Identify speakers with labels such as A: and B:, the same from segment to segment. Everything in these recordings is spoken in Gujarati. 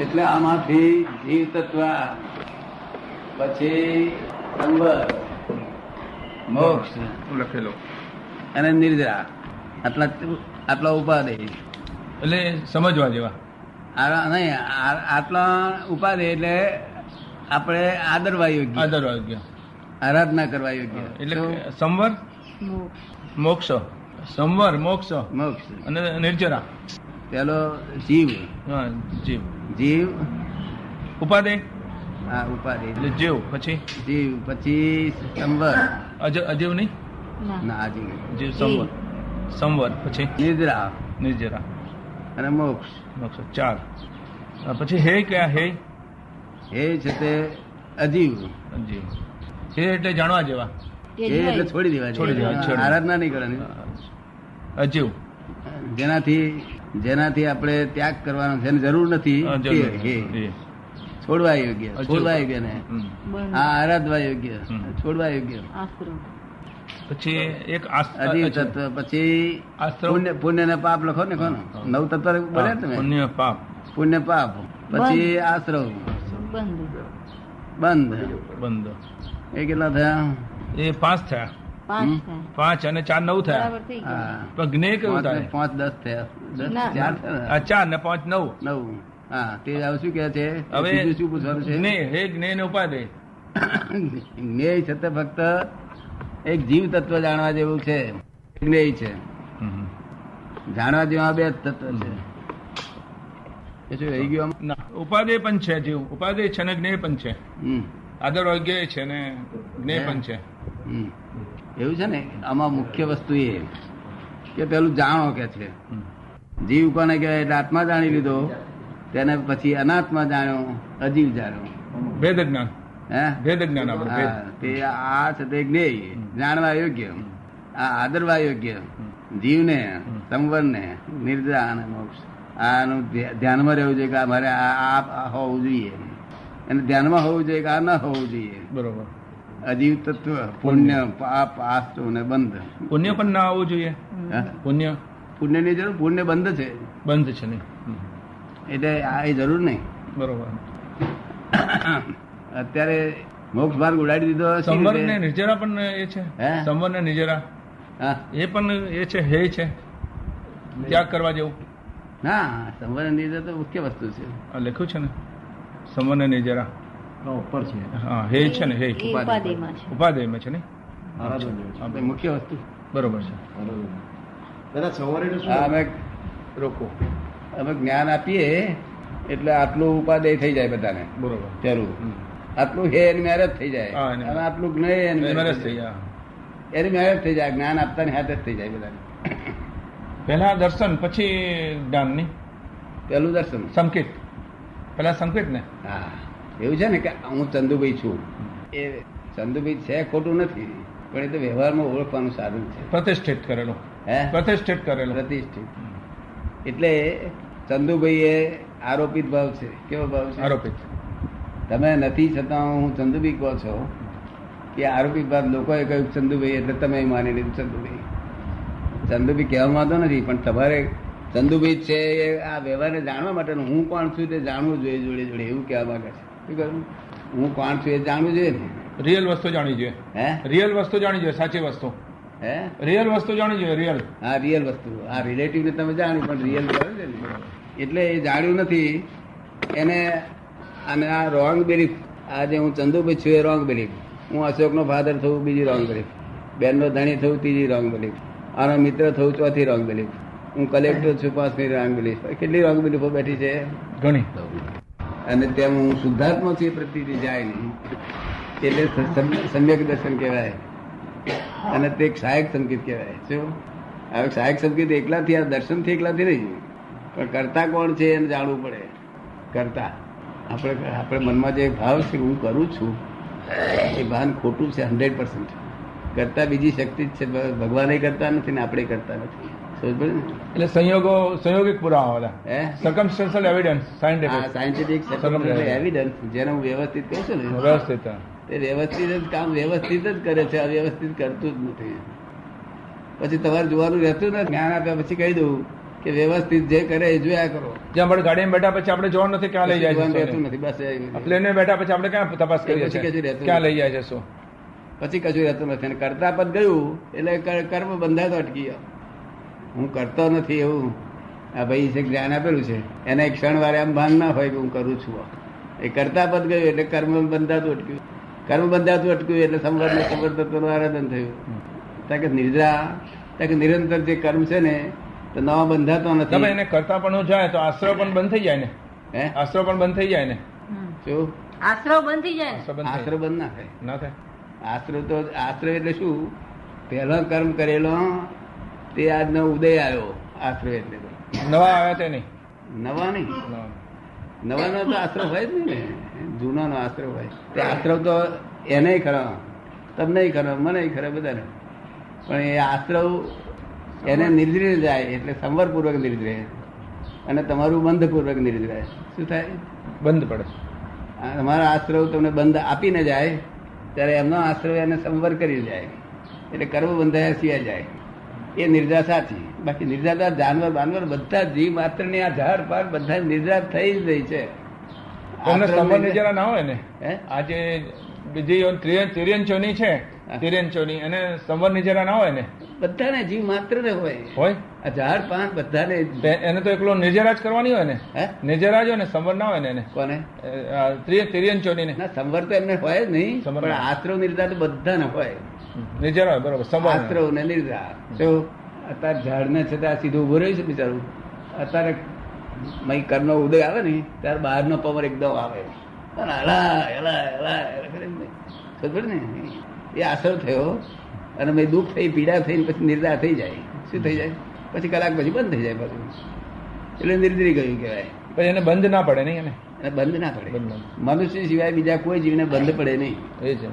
A: એટલે આમાંથી જીવ તત્વ, પછી સંવર, મોક્ષ
B: લખેલો
A: અને નિર્જરા, આટલા ઉપાધિ.
B: એટલે સમજવા જેવા.
A: નહીં, આટલા ઉપાધિ એટલે આપણે આદરવા યોગ્ય,
B: આદરવા યોગ્ય,
A: આરાધના કરવા યોગ્ય.
B: એટલે સંવર, મોક્ષ, સંવર, મોક્ષ
A: મોક્ષ
B: અને નિર્જરા.
A: પેલો જીવ,
B: હા, જીવ.
A: જીવ,
B: ઉપાધિ
A: હા ઉપાધિ
B: એટલે જીવ. પછી
A: જીવ, પછી સંવર,
B: અજીવ નહીં,
A: ના જીવ,
B: જીવ સંવર, સંવર, પછી
A: નિદ્રા
B: નિર્જરા
A: અને મોક્ષ.
B: મોક્ષ. 4. પછી હે કયા? હે
A: એ છે તે અજીવ.
B: જીવ. હે એટલે જાણવા જેવા.
A: એ એટલે છોડી દેવા,
B: છોડી દેવા, છોડી.
A: આરાધના નહીં કરવાની.
B: અજીવ
A: જેનાથી આપણે ત્યાગ કરવાનો છે, એની જરૂર નથી, છોડવા યોગ્ય, છોડવા યોગ્ય ને આ આરાધવા યોગ્ય, છોડવા યોગ્ય.
B: પછી એક
A: અજીવ તત્વ, પછી પુણ્ય ને પાપ લખો ને, કોનો 9 તત્વ બોલે તમે,
B: પુણ્ય પાપ,
A: પુણ્ય પાપ, પછી આશ્રવ, બંધ. એ કેટલા થયા?
B: એ 5 થયા. 5 અને 4 9 થયા. પણ જ્ઞેય કેવું થાય?
A: 5 10 થયા. 10 4 થયા.
B: આ 4 ને 5 9.
A: હા, તે હવે શું કહે છે?
B: હવે
A: શું પૂછવાનું છે?
B: જ્ઞેય, હે જ્ઞેય ને ઉપાધિ.
A: જ્ઞેય છતાં ફક્ત એક જીવ તત્વ જાણવા જેવું છે, જ્ઞેય છે. જાણવા જેવા 2 તત્વ છે. એ શું રહી ગયું?
B: ના, ઉપાધિ પણ છે, જીવ ઉપાધિ છે ને જ્ઞેય પણ છે. આદર યોગ્ય છે ને જ્ઞેય પણ છે.
A: એવું છે ને, આમાં મુખ્ય વસ્તુ એ કે પેલું જાણો કે છે. જીવ કોને કહેવાય? એટલે આત્મા જાણી લીધો, તેને પછી અનાત્મા જાણ્યો, અજીવ જાણ્યો.
B: ભેદ જ્ઞાન.
A: હે,
B: ભેદ જ્ઞાન આપણે ભેદ.
A: તે આ છે તે જ્ઞેય, જાણવા યોગ્ય, આ આદરવા યોગ્ય. જીવને, સંવરને, નિર્જરા અને મોક્ષ, આનું ધ્યાનમાં રહેવું જોઈએ કે મારે આ હોવું જોઈએ, અને ધ્યાનમાં હોવું જોઈએ કે આ ન હોવું જોઈએ.
B: બરોબર.
A: અજીવ તત્વ, પુણ્ય, પાપ, આસ્તો ને બંધ.
B: પુણ્ય પણ ના આવવું જોઈએ. પુણ્ય
A: પુણ્યની જરૂર, પુણ્ય બંધ છે,
B: બંધ છે નહીં,
A: એટલે આ એ જરૂર નહીં.
B: બરોબર.
A: અત્યારે મોક્ષ માર્ગ ઉડાડી દીધો.
B: સંવર ને નિર્જરા પણ એ છે. સંવર ને નિર્જરા એ પણ એ છે, હે છે, ત્યાગ કરવા જેવું.
A: ના, સંવર અને નિર્જરા તો મુખ્ય વસ્તુ છે.
B: આ લખ્યું છે ને, સંવર ને નિર્જરા
A: ઉપર છે.
B: હા, હે છે ને, હે ઉપાધિમાં છે ને,
A: મુખ્ય વસ્તુ.
B: બરોબર છે.
A: અમે રોકો, અમે જ્ઞાન આપીએ એટલે આટલું ઉપાદેય થઈ જાય બધાને.
B: બરોબર.
A: પેલું આટલું હે એની મેરેજ થઈ જાય, અને આટલું જ્ઞેય એની મેરેજ થઈ જાય, એની મેરેજ થઈ જાય. જ્ઞાન આપતાની હાથે જ થઈ જાય બધાને.
B: પહેલા દર્શન, પછી જ્ઞાન નહીં.
A: પેલું દર્શન,
B: સંકેત. પેલા સંકેત ને.
A: હા, એવું છે ને કે હું ચંદુભાઈ છું. એ ચંદુભાઈ છે, ખોટું નથી, પણ એ તો વ્યવહારમાં ઓળખવાનું સાધન છે.
B: પ્રતિષ્ઠિત કરેલો. પ્રતિષ્ઠિત કરેલો.
A: પ્રતિષ્ઠિત. એટલે ચંદુભાઈ એ આરોપિત ભાવ છે. કેવો ભાવ છે?
B: આરોપિત.
A: તમે નથી છતાં હું ચંદુભાઈ કહો છો, કે આરોપિત ભાવ. લોકોએ કહ્યું ચંદુભાઈ એટલે તમે માની લીધું ચંદુભાઈ. ચંદુભાઈ કહેવા માંગતો નથી, પણ તમારે ચંદુભાઈ છે એ આ વ્યવહારને જાણવા માટેનું હું કોણ છું તે જાણવું જોઈએ, જોડે જોડે એવું કહેવા માંગે છે. શું કરું? હું કોણ છું એ જાણવું જોઈએ ને.
B: રિયલ વસ્તુ જાણવી જોઈએ. રિયલ વસ્તુ જાણવી જોઈએ, સાચી વસ્તુ. રિયલ વસ્તુ જાણવી જોઈએ. રિયલ.
A: હા, રિયલ વસ્તુ. આ રિલેટિવ ને તમે જાણ્યું, પણ રિયલ જાણ્યું છે ને. એટલે એ જાણ્યું નથી એને. અને આ રોંગ બિલીફ, આજે હું ચંદુભાઈ છું એ રોંગ બિલીફ. હું અશોકનો ફાધર થયું, બીજી રોંગ બિલીફ. બેનનો ધણી થયું, ત્રીજી રોંગ બિલીફ. આનો મિત્ર થયું, ચોથી રોંગ બિલીફ. હું કલેક્ટર છું, 5મી રોંગ બિલીફ. કેટલી રોંગ બિલીફો બેઠી છે?
B: ઘણી.
A: અને તેમ હું શુદ્ધાત્મા છું એ પ્રતિ જાય નહીં, એટલે સમ્યક દર્શન કહેવાય. અને તે સહાયક સંકેત કહેવાય. શું? હવે સહાયક સંકેત એકલાથી, આ દર્શનથી એકલાથી નહીં, પણ કરતા કોણ છે એને જાણવું પડે. કરતા આપણે મનમાં જે ભાવ છે, હું કરું છું, એ ભાન ખોટું છે 100%. કરતા બીજી શક્તિ જ છે, ભગવાન કરતા નથી ને આપણે કરતા નથી.
B: એટલે સંયોગિક પુરાવા, સર્કમસ્ટન્શિયલ એવિડન્સ,
A: સાયન્ટિફિક એવિડન્સ, જેને હું વ્યવસ્થિત કહું છું ને,
B: વ્યવસ્થિત.
A: તે વ્યવસ્થિત જ કામ વ્યવસ્થિત જ કરે છે, અવ્યવસ્થિત કરતું જ નથી. પછી તમારે જોવાનું રહેતું ને. જ્ઞાન આપ્યા પછી કહી દઉં કે કે વ્યવસ્થિત જે કરે એ જોયા કરો.
B: જ્યાં આપણે ગાડીમાં બેઠા પછી આપણે જોવાનું નથી ક્યાં લઈ જાય છે
A: રહેતું નથી. બસ
B: પ્લેને બેઠા પછી આપણે ક્યાં તપાસ કરીએ છીએ ક્યાં લઈ જાય છે શું,
A: પછી કશું રહેતું નથી. અને કરતા પદ ગયું એટલે કર્મ બંધાય તો અટકી ગયો. હું કરતો નથી એવું આ ભાઈ છે જ્ઞાન આપેલું છે એને એક ક્ષણ વારે આમ ભાન ના હોય કે હું કરું છું. એ કરતા પદ ગયું એટલે કર્મ બંધાતું અટક્યું. કર્મ બંધાતું અટક્યું એટલે સંવર તત્વનું આરાધન થયું. કારણ કે નિદ્રા કારણ કે નિરંતર જે કર્મ છે ને તો નવા બંધાતો નથી.
B: એને કરતા પણ જાય તો આશ્રવ પણ બંધ થઈ જાય ને. આશ્રવ પણ બંધ થઈ જાય ને.
A: શું
C: આશ્રવ બંધ થઈ જાય?
A: આશ્રવ બંધ ના થાય.
B: ના થાય.
A: આશ્રવ એટલે શું? પહેલો કર્મ કરેલો તે આજનો ઉદય આવ્યો. આશ્રવ એટલે
B: નવા આવ્યા તે નહીં.
A: નવા નહીં, નવાનો તો આશ્રવ હોય જ નહીં ને. જૂનાનો આશ્રવ હોય. તે આશ્રવ તો એને ખરો, તમને ખરો, મને ખરો, બધાને. પણ એ આશ્રવ એને નિર્દ્રિય જાય એટલે સંવરપૂર્વક નિર્દ્રિય અને તમારું બંધપૂર્વક નિર્દ્રિય. શું થાય?
B: બંધ પડે.
A: તમારા આશ્રવ તમને બંધ આપીને જાય ત્યારે એમનો આશ્રવ એને સંવર કરી જાય એટલે કર્મ બંધાયા સિવાય જાય. એ નિર્જા સાચી. બાકી નિર્જાતા જાનવર બાનવર બધા જીવ માત્ર ની આ ઝાડ પાર બધા નિર્જા થઈ જ રહી છે.
B: સંવર નિર્જરા ના હોય ને. આજે બીજી તિર્યંચોની છે, તિર્યંચોની અને સંવર નિર્જરા ના હોય ને.
A: બધાને જીવ માત્ર ને હોય આ ઝાડ પાન બધાને.
B: એને તો એકલો નિર્જરા જ કરવાની હોય ને. નિર્જરા જ હોય ને, સંવર ના હોય ને એને.
A: કોને?
B: તિર્યંચોની ને.
A: ના, સંવર તો એમને હોય જ નહીં, પણ આશ્રવ નિર્જા તો બધાને હોય.
B: નિર્જરા હોય બરોબર.
A: આશ્રવ ને નિર્જા. અત્યારે ઝાડ ને છતાં સીધું ઉભું રહ્યું છે બિચારું. અત્યારે મય કર્મનો ઉદય આવે ને ત્યારે બહારનો પવન એકદમ આવે ને એ આશ્રવ થયો અને મેં દુઃખ થઈ, પીડા થઈ, પછી નિર્જા થઈ જાય. શું થઈ જાય? પછી કલાક પછી બંધ થઈ જાય પાછું. એટલે નિર્દ્રી ગયું કહેવાય.
B: પછી એને બંધ ના પડે નહીં.
A: એને બંધ ના પડે. મનુષ્ય સિવાય બીજા કોઈ જીવને બંધ પડે નહીં.
B: એ છે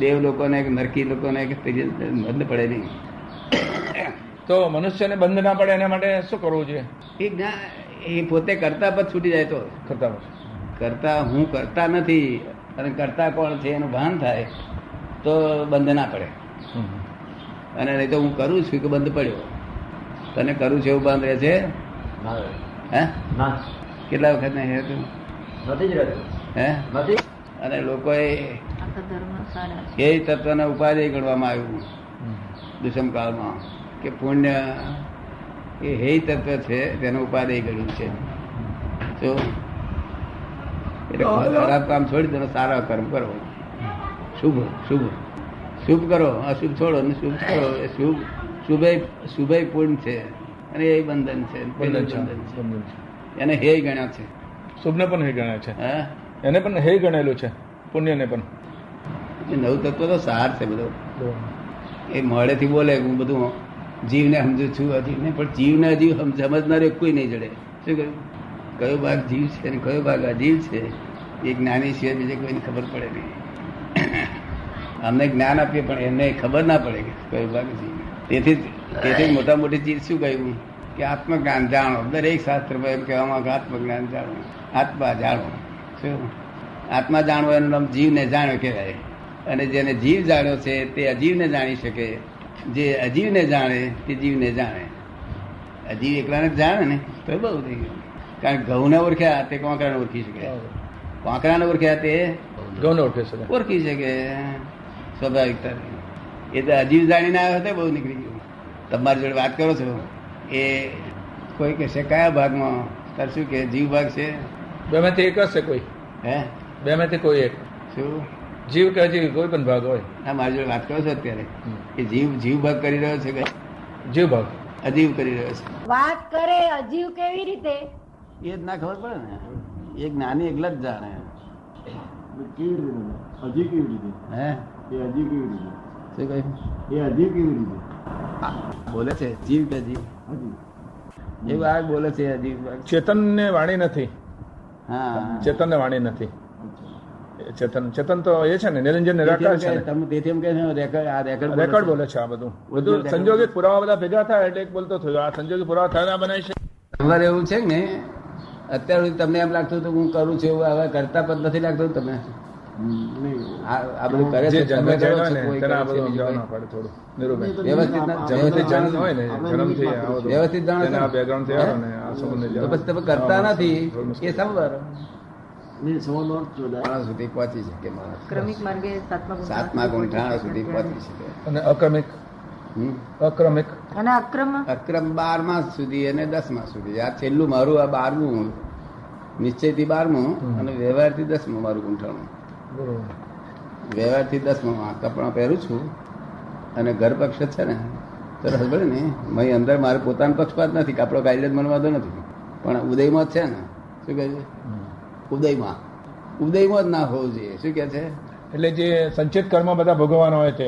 A: દેવ લોકોને કે નરકી લોકોને કે બંધ પડે નહીં.
B: તો મનુષ્યને બંધ ના પડે એના માટે શું કરવું જોઈએ?
A: એ પોતે કરતા પદ છૂટી જાય તો. કરતા હું કરતા નથી અને કરતા કોણ છે એનું ભાન થાય તો બંધ ના પડે. અને નહીં તો હું કરું છું કે બંધ પડ્યો. તને કરું છું એવું બંધ રહે છે? હે? કેટલા વખત નહીં રહેતું? નથી જ રહેતું. હે? નથી. અને લોકોએ એ તત્વને ઉપાધિ ગણવામાં આવ્યું દુષ્મ કાળમાં કે પુણ્ય એ હે તત્વ છે તેનું ઉપાધિ ગણ્યું છે. તો એટલે ખરાબ કામ છોડી દો, સારા કર્મ કરો. શુભ શુભ શુભ કરો, અશુભ છોડો ને શુભ કરો. એ શુભે પૂર્ણ છે અને એ બંધન છે. એને હે ગણ્યા છે.
B: શુભને પણ હે ગણ્યા છે. એને પણ હે ગણેલું છે, પુણ્યને પણ.
A: નવ તત્વ તો સાર છે બધો. એ મોડેથી બોલે હું બધું જીવને સમજુ છું, અજીવને. પણ જીવને અજીવ સમજનાર કોઈ નહીં જડે. શું કહ્યું? કયો ભાગ જીવ છે અને કયો ભાગ અજીવ છે એ જ્ઞાની છે, બીજે કોઈને ખબર પડે નહીં. અમને જ્ઞાન આપીએ પણ એમને ખબર ના પડે કે કયો ભાગ જીવ. તેથી મોટા મોટી ચીજ શું કહ્યું કે આત્મજ્ઞાન જાણો. દરેક શાસ્ત્રમાં એમ કહેવામાં કે આત્મજ્ઞાન જાણો, આત્મા જાણો. શું આત્મા જાણવો એનું નામ જીવને જાણ્યો કહેવાય. અને જેને જીવ જાણ્યો છે તે અજીવને જાણી શકે. જે અજીવને જાણે તે જીવને જાણે. અજીવ એકલાને જ જાણે ને તો બહુ થઈ ગયું. કારણ કે ઘઉંને ઓળખ્યા તે કોંકરાને ઓળખી શકે, કોંકરાને ઓળખ્યા તે
B: ઘઉંને ઓળખી શકે સ્વાભાવિકતા. એ તો
A: અજીવ જાણીને આવ્યો હતો, બહુ નીકળી ગયું. તમારી જોડે વાત કરો છો એ કોઈ કહેશે કયા ભાગમાં? તાર શું કે જીવ ભાગ છે?
B: બે માંથી એક જ છે કોઈ.
A: હે?
B: બે માંથી કોઈ એક.
A: શું
B: જીવ કે અજીવ કોઈ પણ ભાગ હોય?
A: હા, મારી જોડે વાત કરો છો અત્યારે કે જીવ ભાગ કરી રહ્યો છે કે
B: જીવ ભાગ
A: અજીવ કરી રહ્યો છે?
C: વાત કરે અજીવ કેવી રીતે
A: એ જ ના ખબર પડે ને. એ જ્ઞાની એકલા જ જાણે.
D: કેવી રીતે? અજીવ કેવી રીતે?
A: હે?
D: એ અજીવ કેવી રીતે?
A: શું કહ્યું?
D: એ અજીવ કેવી રીતે
A: બોલે છે? જીવ કે જીવ? એ ભાગ બોલે છે અજીવ ભાગ.
B: ચેતન ને વાણી નથી.
A: હા,
B: ચેતન ને વાણી નથી. ચેતન તો એ છે ને નિરંજન નિરાકાર છે.
A: તેથી એમ કે
B: રેકોર્ડ બોલે છે. આ બધું સંજોગિક પુરાવા બધા ભેગા થાય એટલે એક બોલતો થયો. આ સંજોગિક પુરાવા થાય બનાવી છે.
A: તમારે એવું છે ને અત્યાર સુધી તમને એમ લાગતું હતું હું કરું છું એવું, હવે કરતા પદ નથી લાગતું તમને? આ બધું કરે
B: જે
A: છે,
B: જન્મ
A: તમે કરો
B: થયેલો
A: છો,
B: ને
A: કોઈ
B: તેને આ
A: કરે છે,
B: બધું
A: બીજું
B: સમજાવવું
A: કોઈ.
B: ના પડે થોડું નિરૂપણ.
A: વ્યવસ્થિત
B: જન્મથી જન્મ હોય ને
D: આપણે
B: જન્મથી
D: નિમિત્ત
B: આવો તો
A: વ્યવસ્થિત જાણો છો.
B: તેને આ બેકગ્રાઉન્ડ થયા ને આ સંબંધને
A: તો પછી તમે કરતા નથી એ સમબર
D: નહીં સવારનો અર્થ જોડાય.
A: માણસ સુધી પહોંચી શકે માણસ
C: ક્રમિક માર્ગે
A: સાતમા ગુંઠાણા સુધી પહોંચી શકે.
B: અને અક્રમિક
A: હમ?
B: અક્રમિક
C: અને અક્રમ
A: અક્રમ 12 સુધી અને 10 સુધી. આ છેલ્લું મારું આ 12મું નિશ્ચયથી 12મું અને વ્યવહારથી 10મું મારું ગુંઠાણું.
B: બરોબર.
A: વ્યવહારથી 10મું આ કપડાં પહેરું છું અને ઘર પક્ષ છે ને તો ખબર ને મય અંદર મારે પોતાનો પક્ષપાત નથી. કપડો કાઢી મને વાંધો નથી, પણ ઉદયમાં જ છે ને. શું કહે છે? ઉદયમાં જ ના હોવું જોઈએ. શું કે છે?
B: એટલે જે સંચિત કર્મ બધા ભોગવવાના હોય છે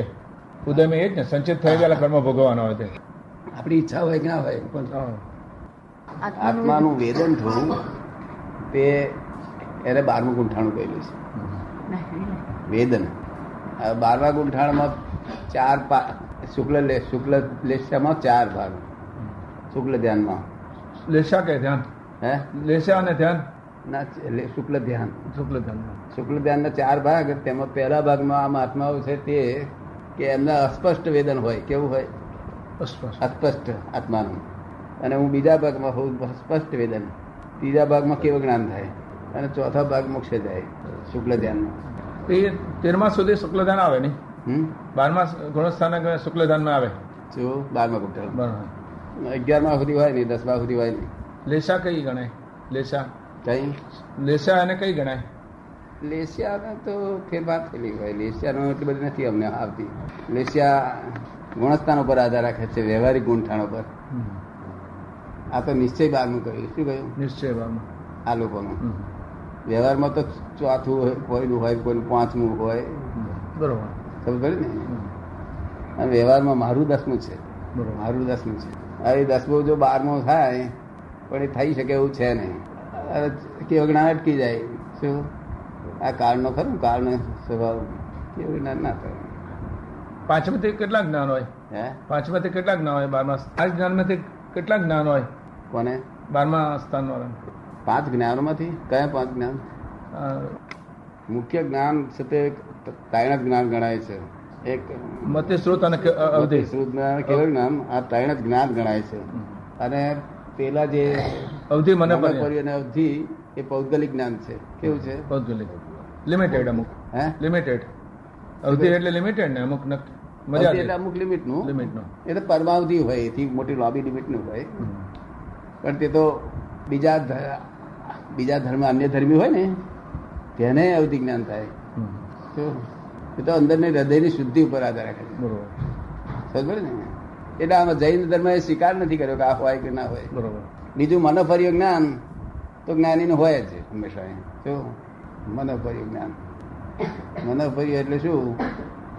B: ઉદયમાં, એ જ ને સંચિત થઈ ગયેલા કર્મ ભોગવવાના હોય છે.
A: આપણી ઈચ્છા હોય કે ના હોય, પણ
B: હા.
A: આત્માનું વેદન થવું તે એને 12મું ગુંઠાણું કહેલું છે. વેદન. આ 12મા ગુંઠાણમાં શુક્લ લેશ્યામાં 4 ભાગ. શુક્લ ધ્યાનમાં
B: લેશા કે ધ્યાન,
A: હે
B: લેશા અને ધ્યાન,
A: ના શુક્લ ધ્યાન.
B: શુક્લ ધ્યાન.
A: શુક્લ ધ્યાનના 4 ભાગ. તેમાં પહેલા ભાગમાં આમ આત્માઓ છે તે કે એમના અસ્પષ્ટ વેદન હોય. કેવું હોય?
B: અસ્પષ્ટ.
A: અસ્પષ્ટ આત્માનું. અને હું બીજા ભાગમાં હોઉં સ્પષ્ટ વેદન. ત્રીજા ભાગમાં કેવું જ્ઞાન થાય અને ચોથા ભાગ મોક્ષે જાય શુક્લ ધ્યાનમાં.
B: એ 13મા સુધી શુક્લ ધ્યાન આવે નહીં, 12મા ગુણસ્થાન શુક્લ ધ્યાનમાં આવે.
A: શું 12મા ગુંઠાણ?
B: બરાબર.
A: 11મા સુધી હોય નહીં, 10મા સુધી હોય નહીં.
B: લેશા કઈ ગણાય? લેશા
A: કઈ
B: લેશા અને કઈ ગણાય?
A: લેશિયાનો તો ફેરફાર થયેલી હોય. લેશિયાનો એટલી બધી નથી અમને આવતી. લેશિયા ગુણસ્થાન ઉપર આધાર રાખે છે, વ્યવહારિક ગુણઠાણ ઉપર. આ તો નિશ્ચય 12મું કહ્યું. શું કહ્યું?
B: નિશ્ચય ભાવમાં.
A: આ લોકોનું વ્યવહારમાં તો ચોથું કોઈનું હોય, કોઈનું 5મું હોય.
B: બરોબર.
A: ખબર પડી ને? અને વ્યવહારમાં મારું 10મું છે.
B: બરોબર.
A: મારું 10મું છે. હવે 10મું જો 12મું થાય પણ એ થઈ શકે એવું છે નહીં. કેવું જ્ઞાન અટકી જાય. શું આ કાળનો ખરું? કાળનો સ્વભાવ કેવું જ્ઞાન ના થાય.
B: પાંચમાંથી કેટલા જ્ઞાન હોય?
A: હે?
B: પાંચમાંથી કેટલા જ્ઞાન હોય? 12મા આ જ્ઞાનમાંથી કેટલા જ્ઞાન હોય
A: કોને?
B: 12મા સ્થાન વાળા?
A: 5 જ્ઞાનોમાંથી કયા 5 જ્ઞાન? મુખ્ય જ્ઞાન છે તે ત્રણ જ્ઞાન ગણાય છે. એક
B: મતે શ્રુત અને અવધિ.
A: શ્રુત જ્ઞાન, કેવળ જ્ઞાન, આ ત્રણ જ જ્ઞાન ગણાય છે. અને પેલા જે
B: અવધિ મને
A: મનોપર્ય અને અવધિ એ પૌદ્ગલિક જ્ઞાન છે. કેવું છે?
B: પૌદ્ગલિક લિમિટેડ. અમુક
A: હે?
B: લિમિટેડ. અવધિ એટલે લિમિટેડ ને અમુક
A: અવધિ
B: મજા
A: એટલે અમુક લિમિટનું.
B: લિમિટનો.
A: એ તો પરમાવધિ હોય, એથી મોટી લોબી લિમિટનું હોય. પણ તે તો બીજા ધર્મ, અન્ય ધર્મી હોય ને તેને અવધિ જ્ઞાન થાય. એ તો અંદરની હૃદયની શુદ્ધિ ઉપર આધાર રાખે છે.
B: બરોબર.
A: સમજ ને? એટલે આમાં જૈન ધર્મ એ સ્વીકાર નથી કર્યો કે આ હોય કે ના હોય.
B: બરોબર.
A: બીજું મનોપર્ય જ્ઞાન તો જ્ઞાનીનું હોય જ હંમેશા. શું મનોપર્ય જ્ઞાન? મનોપર્ય એટલે શું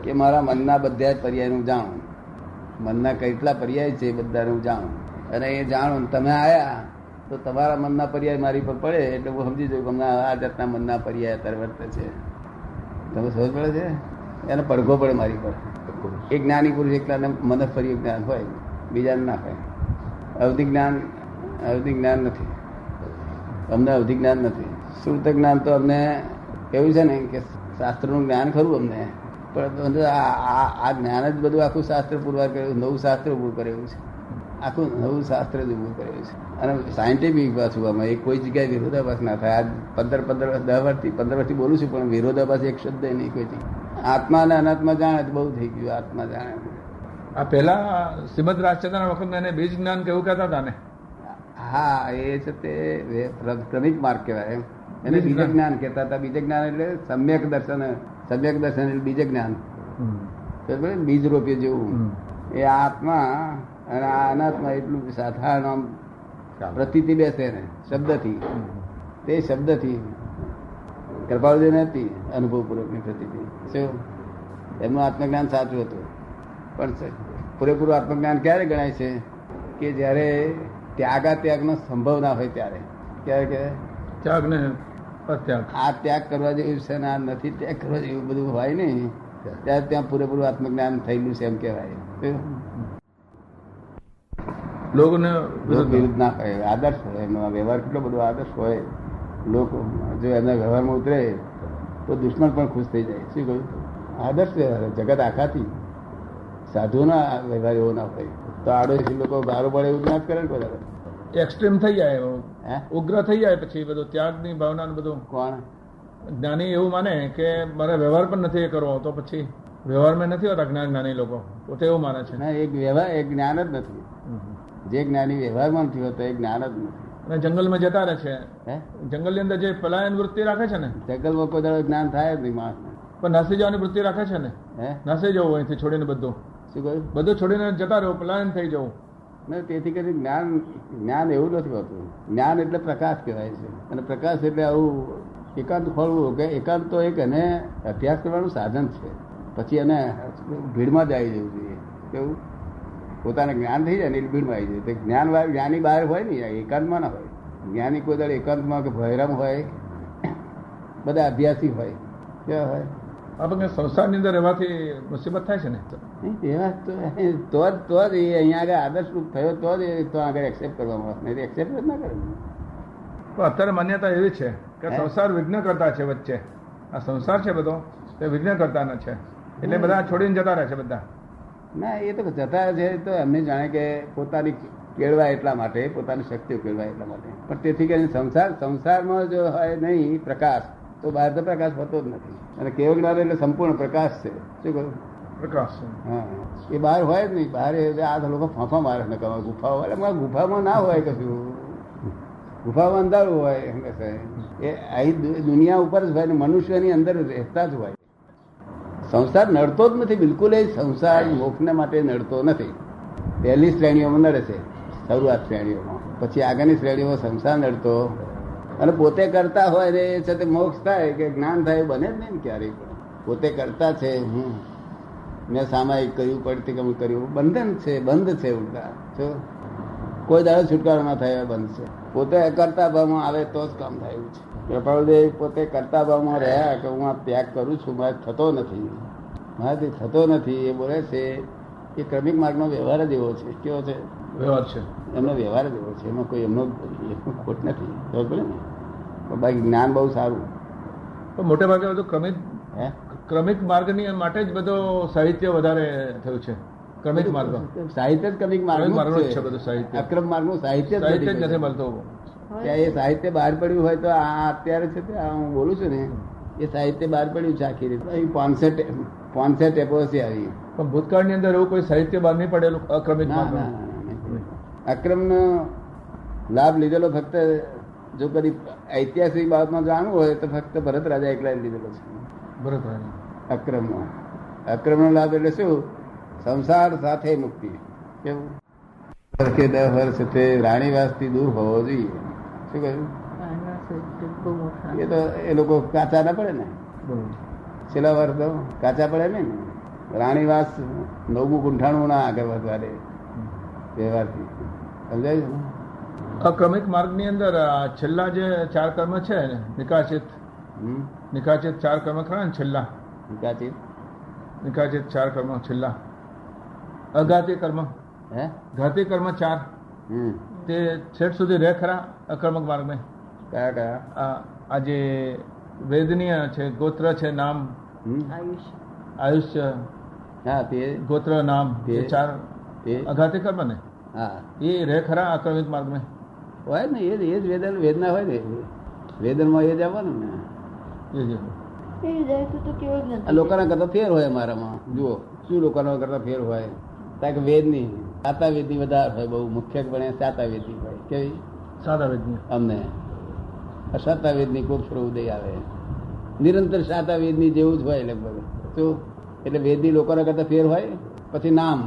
A: કે મારા મનના બધા જ પર્યાયનું જાણું. મનના કેટલા પર્યાય છે એ બધાનું જાણું. અને એ જાણું તમે આયા તો તમારા મનના પર્યાય મારી પર પડે એટલે હું સમજી જાઉં કે હમણાં આ જાતના મનના પર્યાય અત્યારે વર્તે છે. તમે સમજ પડે છે? એને પડઘો પડે મારી પર. એક જ્ઞાની પુરુષ એકલાને મનોપર્ય જ્ઞાન હોય, બીજાને ના હોય. અવધિ જ્ઞાન નથી. અમને અવધિ જ્ઞાન નથી. શ્રુત જ્ઞાન તો અમને એવું છે ને કે શાસ્ત્રનું જ્ઞાન ખરું અમને, પણ આ જ્ઞાન જ બધું આખું શાસ્ત્ર પુરવાર કર્યું, નવું શાસ્ત્ર ઉભું કરેલું છે. આખું નવું શાસ્ત્ર જ ઉભું કરેલું છે. અને સાયન્ટિફિક પાછું આમાં એક કોઈ જગ્યાએ વિરોધાભાસ ના થાય. આ 15 વર્ષથી બોલું છું પણ વિરોધાભાસ એક શબ્દ નહીં કોઈ જગ્યાએ. આત્મા અને અનાત્મા જાણે તો બહુ થઈ ગયું. આત્મા જાણે.
B: આ પહેલા શ્રીમદ રાજચંદ્ર વખત એને બીજ જ્ઞાન કેવું કહેતા હતા ને?
A: હા, એ છે તે ક્રમિક માર્ગ કહેવાય. એને બીજ જ્ઞાન કહેતા હતા. બીજ જ્ઞાન એટલે સમ્યક દર્શન એટલે બીજ જ્ઞાન. બીજ રોપ્ય જેવું એ આત્મા અને આ અનાત્મા એટલું સાધારણ આમ પ્રતીતિ બેસે ને શબ્દથી. તે શબ્દથી કૃપાળુજી નથી અનુભવપૂર્વકની પ્રતીતિ. શું એમનું આત્મજ્ઞાન સાચું હતું. પણ પૂરેપૂરું આત્મજ્ઞાન ક્યારે ગણાય છે? કે જયારે ત્યાગનો સંભવ ના હોય ત્યારે. ક્યારે કે
B: ત્યાગ ને અત્યાગ.
A: આ ત્યાગ કરવા જેવું છે ને આ નથી ત્યાગ કરવા જેવું બધું હોય નહીં ત્યારે ત્યાં પૂરેપૂરું આત્મજ્ઞાન થયેલું છે એમ કહેવાય.
B: લોકોને
A: વિરુદ્ધ ના હોય, આદર્શ હોય. એમનો વ્યવહાર કેટલો બધો આદર્શ હોય. લોકો જો એમના વ્યવહારમાં ઉતરે તો દુશ્મન પણ ખુશ થઈ જાય. શું કહ્યું? આદર્શ વ્યવહાર જગત આખાથી સાધુના વ્યવહાર એવો ના હોય. તો આડોશી લોકો ગારો પડે એવું ના જ કરે ને બધા.
B: એક્સ્ટ્રીમ થઈ જાય,
A: હે
B: ઉગ્ર થઈ જાય, પછી બધું ત્યાગની ભાવના ને બધું.
A: કોણ
B: જ્ઞાની એવું માને કે મારે વ્યવહાર પણ નથી એ કરવો, તો પછી વ્યવહારમાં નથી હોતા જ્ઞાની લોકો, પોતે એવું માને છે.
A: ના, એક વ્યવહાર એક જ્ઞાન જ નથી. જે જ્ઞાની વ્યવહારમાં નથી હોતો એ જ્ઞાન જ નથી.
B: અને જંગલમાં જતા રહે છે,
A: હે
B: જંગલની અંદર જે પલાયન વૃત્તિ રાખે છે ને,
A: જંગલમાં કોઈ દાડો જ્ઞાન થાય જ નહીં માણસને.
B: પણ નાસી જવાની વૃત્તિ રાખે છે ને,
A: હે
B: નાસી જવું અહીંથી છોડીને બધું
A: શું કહ્યું?
B: બધું છોડીને જતા રહો, પલાયન થઈ જવું.
A: ને તેથી કરી જ્ઞાન એવું નથી હોતું. જ્ઞાન એટલે પ્રકાશ કહેવાય છે, અને પ્રકાશ એટલે આવું એકાંત ખોલવું કે એકાંત તો એક એને અભ્યાસ કરવાનું સાધન છે. પછી એને ભીડમાં જ આવી જવું જોઈએ. કેવું? પોતાને જ્ઞાન થઈ જાય ને એટલે ભીડમાં આવી જાય. જ્ઞાન જ્ઞાની બહાર હોય ને, એકાંતમાં ના હોય. જ્ઞાની કોઈ દાડો એકાંતમાં કે ભયરામ હોય, બધા અભ્યાસી હોય. કેવા હોય?
B: આપણને સંસારની અંદર રહેવાથી મુસીબત થાય છે ને,
A: એવા તો જ એ અહીંયા આગળ આદર્શ રૂપ થયો તો જ એ તો આગળ એક્સેપ્ટ કરવામાં આવે, નહીં એક્સેપ્ટ જ ના કરે.
B: તો અત્યારે માન્યતા એવી છે કે સંસાર વિઘ્ન કરતા છે. વચ્ચે આ સંસાર છે બધો તે વિઘ્ન કરતા ન છે, એટલે બધા છોડીને જતા રહે છે બધા.
A: ના, એ તો જતા છે તો એમને જાણે કે પોતાની કેળવાય એટલા માટે, પોતાની શક્તિઓ કેળવાય એટલા માટે. પણ તેથી કરીને સંસારમાં જો હોય નહીં પ્રકાશ, તો બહાર તો પ્રકાશ હોતો જ નથી. અને કેવળ જ્ઞાન એટલે સંપૂર્ણ પ્રકાશ છે. શું કહ્યું?
B: પ્રકાશ.
A: હા, એ બહાર હોય જ નહીં. બહાર આ લોકો ફાંફા મારે ને કહેવાય ગુફાઓ, એટલે ગુફામાં ના હોય કશું. ગુફામાં અંધારું હોય એ અહીં દુનિયા ઉપર જ હોય ને મનુષ્યની અંદર રહેતા જ હોય. સંસાર નડતો જ નથી બિલકુલ. એ સંસાર મોક્ષને માટે નડતો નથી. પહેલી શ્રેણીઓમાં નડે છે, શરૂઆત શ્રેણીઓમાં. પછી આગળની શ્રેણીઓમાં સંસાર નડતો, અને પોતે કરતા હોય ને એ સાથે મોક્ષ થાય કે જ્ઞાન થાય બને જ નહીં ને ક્યારેય પણ. પોતે કરતા છે, મેં સામાયિક કર્યું, પડતી કર્યું, બંધન છે, બંધ છે ઉલટા. શું કોઈ દાડો છુટકારો ના થાય બંધ છે. પોતે કરતા ભાવમાં આવે તો જ કામ થાય એવું છે. કૃપાળુદેવ પોતે કરતા ભાવમાં રહ્યા કે હું આ ત્યાગ કરું છું, મારે થતો નથી, મારાથી થતો નથી. એ બોલે છે એ ક્રમિક માર્ગનો વ્યવહાર જ એવો છે. કેવો છે?
B: વ્યવહાર છે.
A: એમનો વ્યવહાર જ એવો છે. એમાં કોઈ એમનો ખોટ નથી. ખબર પડે ને? પણ બાકી જ્ઞાન બહુ સારું.
B: તો મોટે ભાગે બધું ક્રમિક માર્ગની માટે જ બધો સાહિત્ય વધારે થયું છે. ક્રમિક માર્ગ
A: સાહિત્ય જ ક્રમિક માર્ગ
B: છે બધું સાહિત્ય.
A: અક્રમ માર્ગનું સાહિત્ય જ
B: નથી મળતું.
A: ત્યાં એ સાહિત્ય બહાર પડ્યું હોય તો આ અત્યારે છે હું બોલું છું ને, એ સાહિત્ય બહાર પડ્યું છે આખી રીતે. 500 ટેપો છે આવી.
B: પણ ભૂતકાળની અંદર એવું કોઈ સાહિત્ય બહાર નહીં પડેલું અક્રમિક માર્ગ.
A: અક્રમનો લાભ લીધેલો ફક્ત જો કદી ઐતિહાસિક બાબતમાં જાણવું હોય તો ફક્ત ભરત રાજા એકલા લીધેલો છે.
B: ભરત રાજા
A: અક્રમનો લાભ એટલે શું? સંસાર સાથે મુક્તિ. કેવું? 10 વર્ષ તે રાણીવાસથી દૂર હોવો જોઈએ. શું કહ્યું? એ તો એ લોકો કાચા ના પડે ને, છેલ્લા વર્ષ તો કાચા પડે ને. રાણીવાસ 9મું ગુંઠાણું ના આગળ વધવાડે વ્યવહારથી. સમજાય છે?
B: અક્રમિક માર્ગની અંદર છેલ્લા જે 4 કર્મ છે ને, નિકાચિત 4 કર્મ ખરા ને છેલ્લા. નિકાચિત 4 કર્મ છેલ્લા. અઘાતી કર્મ, ઘાતી કર્મ 4 તે છેટ સુધી રહે ખરા અક્રમક માર્ગમાં.
A: કયા કયા?
B: આ જે વેદનીય છે, ગોત્ર છે, નામ, આયુષ્ય,
A: હા તે
B: ગોત્ર, નામ, તે 4 અઘાતી કર્મ ને.
A: હા,
B: એ રહે ખરા અક્રમિક માર્ગમાં
A: હોય ને. એ જ વેદના હોય ને, વેદનમાં એ જ આવવાનું ને. લોકોના કરતા ફેર હોય અમારામાં. જુઓ શું લોકોના કરતા ફેર હોય? કારણ કે વેદની સાતા વેદની વધારે હોય, બહુ મુખ્યપણે સાતા વેદની હોય. કેવી?
B: સાદા વેદની.
A: અમને અસાતા વેદની કોક્ષ ઉદય આવે. નિરંતર સાતા વેદની જેવું જ હોય લગભગ. શું? એટલે વેદની લોકોના કરતા ફેર હોય. પછી નામ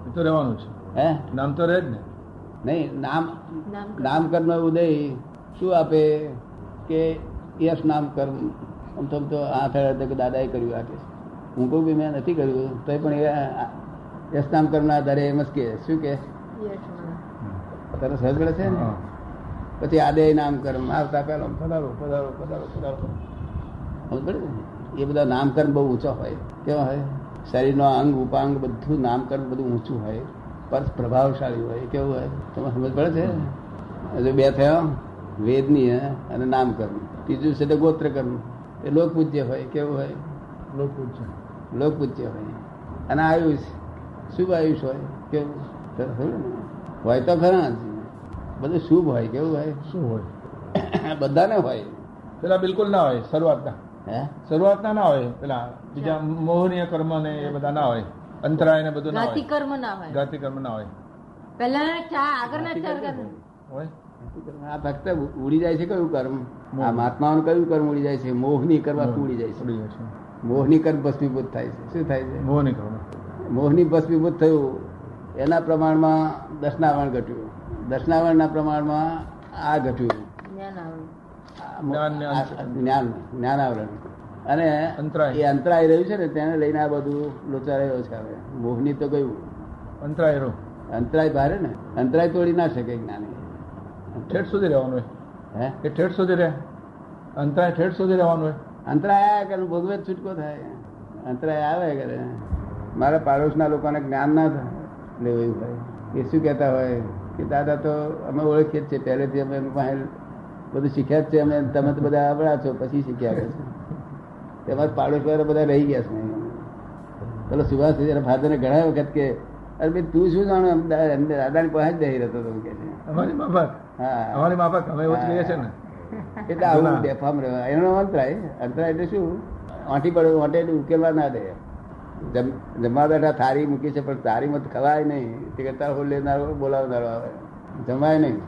B: એ તો રહેવાનું છે.
A: હે, નામ
B: તો રહે જ ને.
A: નહીં, નામકર્મ ઉદય શું આપે કે યશ નામકર્મ. આમ તો હાથ કે દાદાએ કર્યું આ કે હું કહું કે મેં નથી કર્યું તો પણ એ યશ નામકર્મના આધારે એમ જ કે શું કે સરસ પડે છે ને. પછી આદે નામકર્મ આવતા પહેલો પધારો પધારો પધારો પધારો. એ બધા નામકર્મ બહુ ઊંચા હોય. કેવા હોય? શરીરનો અંગ ઉપાંગ બધું નામકર્મ બધું ઊંચું હોય, પર પ્રભાવશાળી હોય. કેવું હોય? તમે સમજ પડે છે? હજુ 2 થયા, વેદની અને નામકર્મ. ત્રીજું છે ગોત્ર કર્મ. એ લોકપૂજ્ય હોય. કેવું હોય?
B: લોકો છે
A: લોકપૂજ્ય હોય. અને આયુષ શુભ આયુષ હોય. કેવું? સરસ હોય ને? હોય તો ખરા જ. બધું શુભ હોય. કેવું હોય?
B: શું હોય?
A: બધાને હોય.
B: પેલા બિલકુલ ના હોય શરૂઆતના.
A: હે?
B: શરૂઆતના ના હોય પેલા બીજા મોહનીય કર્મ ને એ બધા ના હોય. અંતરાય ને બધું ના
C: જ્ઞાતિ
B: હોય.
C: કર્મ ના હોય.
B: જાતિ કર્મ ના હોય.
C: પહેલાના આગળના ચાર કર્મ.
B: હોય
A: આ ફક્ત ઉડી જાય છે કયું કર્મ? આ મહાત્માઓનું કયું કર્મ ઉડી જાય છે? મોહની કર્મ આખું ઉડી જાય છે.
B: ઉડી જાય છે.
A: મોહની કર્મ ભસ્મીભૂત થાય છે. શું થાય છે?
B: મોહની કર્મ.
A: મોહની ભસ્મીભૂત થયું એના પ્રમાણમાં દર્શનાવરણ ઘટ્યું. દર્શનાવરણના પ્રમાણમાં આ ઘટ્યું.
C: જ્ઞાન આવે.
A: જ્ઞાનાવરણ. અને
B: અંતરાય.
A: એ અંતરાય રહ્યું છે ને તેને લઈને આ બધું લોચા રહ્યો છે. હવે મોહની તો ગયું.
B: અંતરાય રહ્યો.
A: અંતરાય ભારે ને. અંતરાય તોડી ના શકે જ્ઞાની.
B: ઠેઠ સુધી રહેવાનું હોય.
A: હે?
B: એ ઠેઠ સુધી રહે. અંતરાય ઠેઠ સુધી રહેવાનું હોય.
A: અંતરાય આવ્યા કરે ભોગવે જ છૂટકો થાય. અંતરાય આવે કરે. મારા પાડોશના લોકોને જ્ઞાન ના લેવું એવું હોય. એ શું કહેતા હોય કે દાદા તો અમે ઓળખીએ જ છે પહેલેથી અમે એમની પાસે બધું શીખ્યા જ છે. અમે તમે તો બધા આવડા છો પછી શીખ્યા કે છે. તમારા પાડોશ વાળા બધા રહી ગયા છે. પેલો સુભાષ ફાધરને ઘણા વખત કે અરે ભાઈ તું શું જાણો દાદાની પાસે જ બેસી રહેતો હતો કે છે.
B: અમારી માફક.
A: હા
B: અમારી માફક અમે એવું જ કહીએ છીએ ને.
A: એટલે આવું બેફામ રહેવા એનો અંતરાય. અંતરાય એટલે શું? આંટી પડે આંટે ઉકેલવા ના દે. જમવા બેઠા થાળી મૂકી છે પણ થાળીમાં ખવાય નહીં. તે કરતા લેનારો બોલાવનારો આવે. જમાય નહીં.